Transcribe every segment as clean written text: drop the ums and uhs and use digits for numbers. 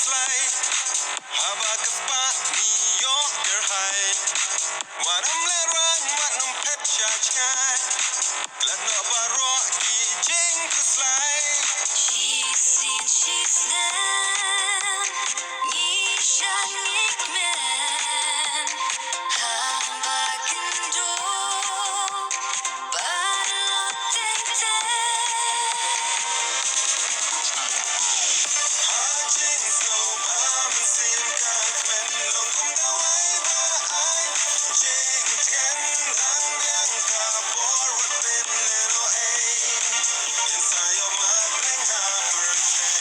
slide. Haba ka pa niyo derhide. Wanam le run wanam pet chachkai. Glad no baro ki jing to slide. She's seen, she's nan. Nishan ikmen. Hamba kendo. Balo tente. Hajing so bam sim kakmen long kum da wai ba ai. Jing ten lang yang ka por wat pin leno ain. Inside your mouth ring ha birthday.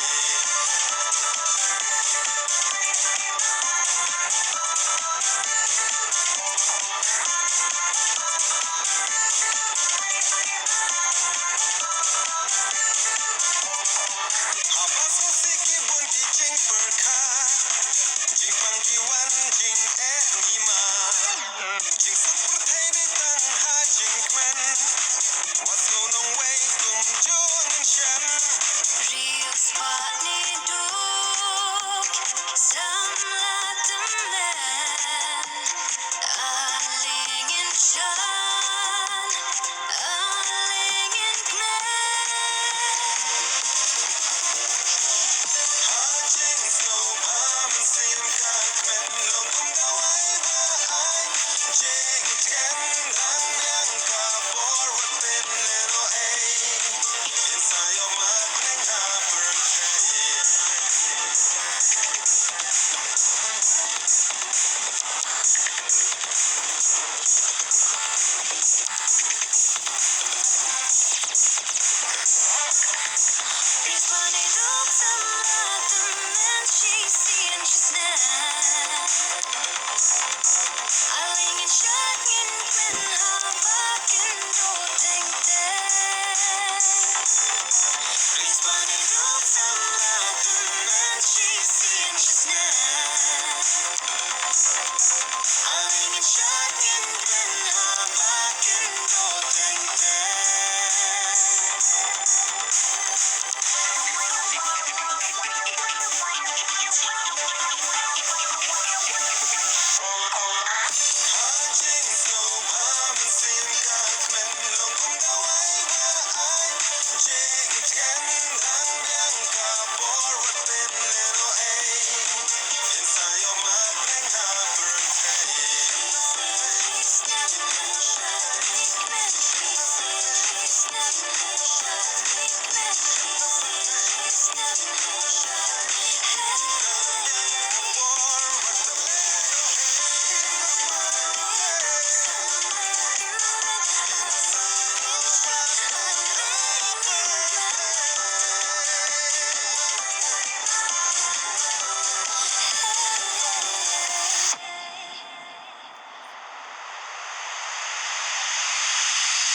Habang siki bun ki jing perka. Jing pang ki wan jing e mi ma. Jing suk per thai di tang ha jing kmen. What's going on way kum jo ngin shen. Real spot ni